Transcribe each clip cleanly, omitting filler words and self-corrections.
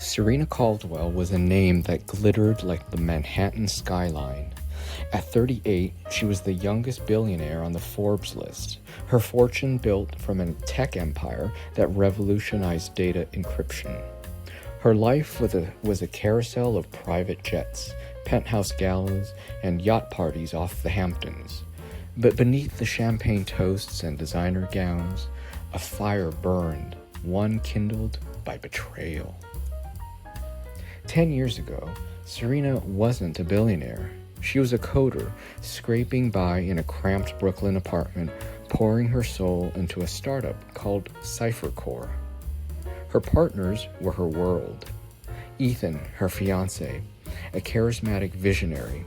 Serena Caldwell was a name that glittered like the Manhattan skyline. At 38, she was the youngest billionaire on the Forbes list, her fortune built from a tech empire that revolutionized data encryption. Her life was a carousel of private jets, penthouse galas, and yacht parties off the Hamptons. But beneath the champagne toasts and designer gowns, a fire burned, one kindled by betrayal. 10 years ago, Serena wasn't a billionaire. She was a coder, scraping by in a cramped Brooklyn apartment, pouring her soul into a startup called CipherCore. Her partners were her world. Ethan, her fiancé, a charismatic visionary.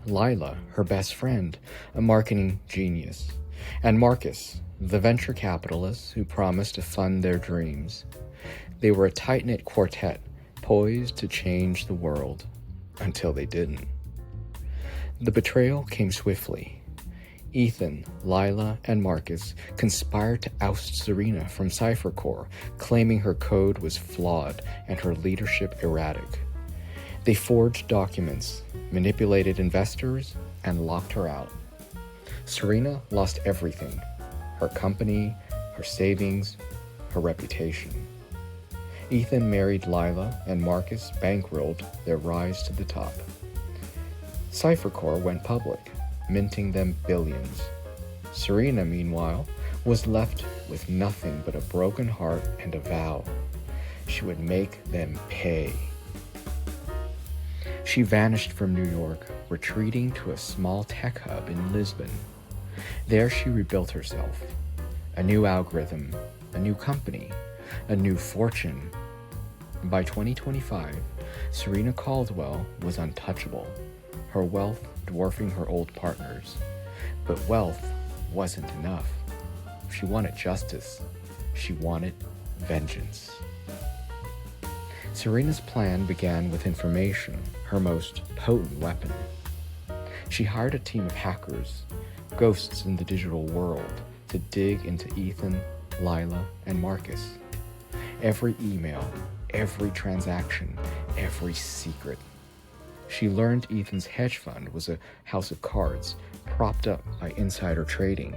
Lila, her best friend, a marketing genius. And Marcus, the venture capitalist who promised to fund their dreams. They were a tight-knit quartet, poised to change the world, until they didn't. The betrayal came swiftly. Ethan, Lila, and Marcus conspired to oust Serena from CipherCore, claiming her code was flawed and her leadership erratic. They forged documents, manipulated investors, and locked her out. Serena lost everything: her company, her savings, her reputation. Ethan married Lila, and Marcus bankrolled their rise to the top. CipherCore went public, minting them billions. Serena, meanwhile, was left with nothing but a broken heart and a vow. She would make them pay. She vanished from New York, retreating to a small tech hub in Lisbon. There she rebuilt herself. A new algorithm, a new company, a new fortune. By 2025, Serena Caldwell was untouchable, her wealth dwarfing her old partners. But wealth wasn't enough. She wanted justice. She wanted vengeance. Serena's plan began with information, her most potent weapon. She hired a team of hackers, ghosts in the digital world, to dig into Ethan, Lila, and Marcus. Every email, every transaction, every secret. She learned Ethan's hedge fund was a house of cards, propped up by insider trading.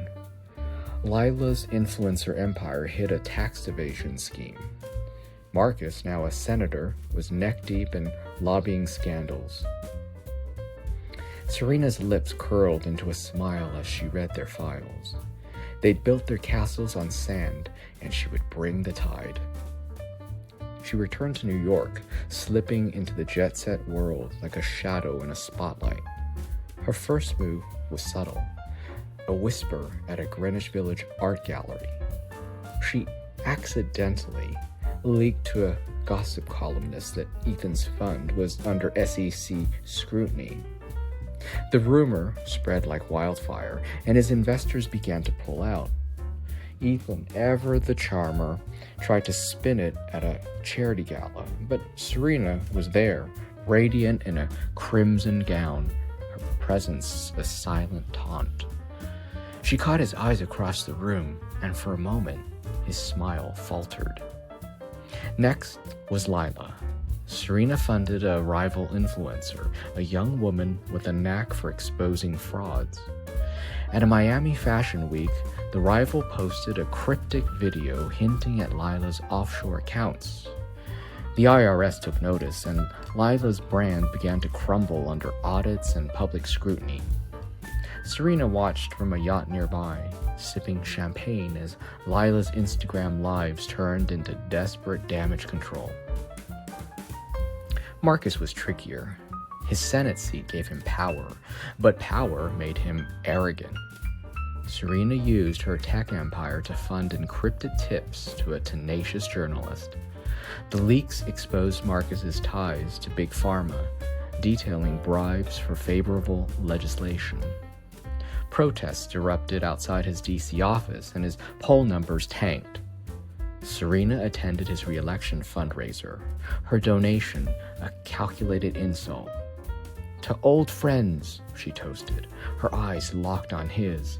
Lila's influencer empire hid a tax evasion scheme. Marcus, now a senator, was neck-deep in lobbying scandals. Serena's lips curled into a smile as she read their files. They'd built their castles on sand, and she would bring the tide. She returned to New York, slipping into the jet-set world like a shadow in a spotlight. Her first move was subtle, a whisper at a Greenwich Village art gallery. She accidentally leaked to a gossip columnist that Ethan's fund was under SEC scrutiny. The rumor spread like wildfire, and his investors began to pull out. Ethan, ever the charmer, tried to spin it at a charity gala, but Serena was there, radiant in a crimson gown, her presence a silent taunt. She caught his eyes across the room, and for a moment, his smile faltered. Next was Lila. Serena funded a rival influencer, a young woman with a knack for exposing frauds. At a Miami Fashion Week, the rival posted a cryptic video hinting at Lila's offshore accounts. The IRS took notice, and Lila's brand began to crumble under audits and public scrutiny. Serena watched from a yacht nearby, sipping champagne as Lila's Instagram lives turned into desperate damage control. Marcus was trickier. His Senate seat gave him power, but power made him arrogant. Serena used her tech empire to fund encrypted tips to a tenacious journalist. The leaks exposed Marcus's ties to Big Pharma, detailing bribes for favorable legislation. Protests erupted outside his DC office, and his poll numbers tanked. Serena attended his re-election fundraiser, her donation a calculated insult. "To old friends," she toasted, her eyes locked on his.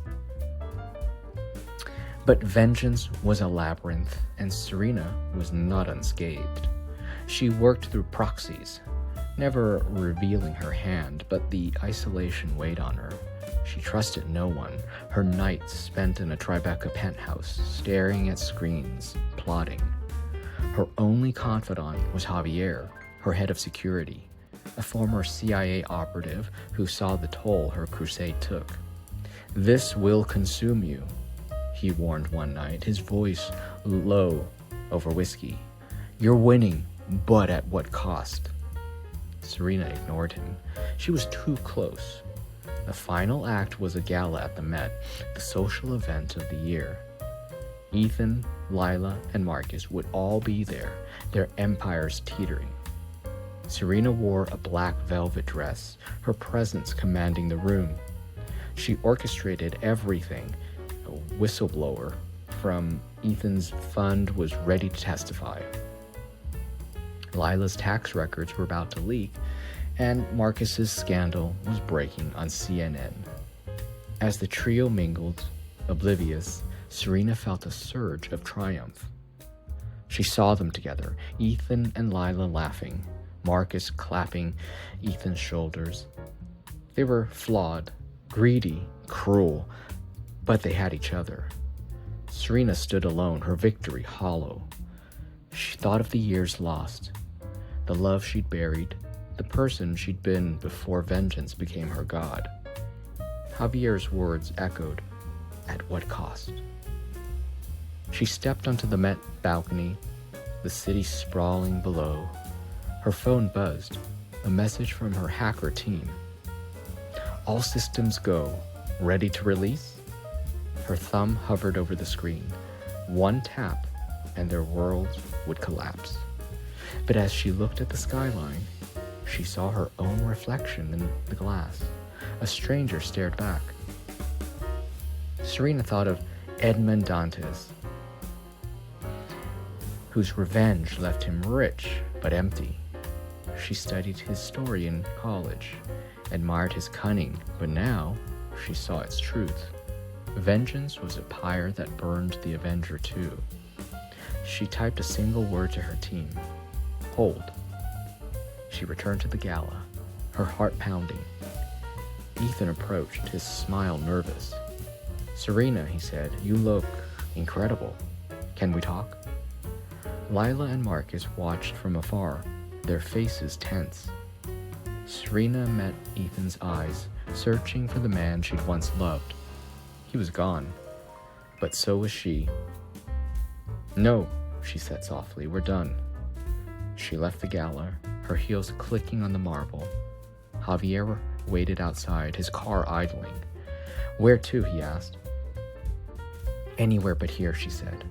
But vengeance was a labyrinth, and Serena was not unscathed. She worked through proxies, never revealing her hand, but the isolation weighed on her. She trusted no one, her nights spent in a Tribeca penthouse, staring at screens, plotting. Her only confidant was Javier, her head of security, a former CIA operative who saw the toll her crusade took. "This will consume you," he warned one night, his voice low over whiskey. "You're winning, but at what cost?" Serena ignored him. She was too close. The final act was a gala at the Met, the social event of the year. Ethan, Lila, and Marcus would all be there, their empires teetering. Serena wore a black velvet dress, her presence commanding the room. She orchestrated everything. A whistleblower from Ethan's fund was ready to testify. Lila's tax records were about to leak, and Marcus's scandal was breaking on CNN. As the trio mingled, oblivious, Serena felt a surge of triumph. She saw them together, Ethan and Lila laughing, Marcus clapping Ethan's shoulders. They were flawed, greedy, cruel, but they had each other. Serena stood alone, her victory hollow. She thought of the years lost, the love she'd buried, the person she'd been before vengeance became her god. Javier's words echoed, "At what cost?" She stepped onto the Met balcony, the city sprawling below. Her phone buzzed, a message from her hacker team. "All systems go. Ready to release?" Her thumb hovered over the screen. One tap, and their worlds would collapse. But as she looked at the skyline, she saw her own reflection in the glass. A stranger stared back. Serena thought of Edmond Dantes, whose revenge left him rich but empty. She studied his story in college, admired his cunning, but now she saw its truth. Vengeance was a pyre that burned the Avenger too. She typed a single word to her team. "Hold." She returned to the gala, her heart pounding. Ethan approached, his smile nervous. "Serena," he said, "you look incredible. Can we talk?" Lila and Marcus watched from afar, their faces tense. Serena met Ethan's eyes, searching for the man she'd once loved. He was gone, but so was she. "No," she said softly, "we're done." She left the gala, her heels clicking on the marble. Javier waited outside, his car idling. "Where to?" he asked. "Anywhere but here," she said.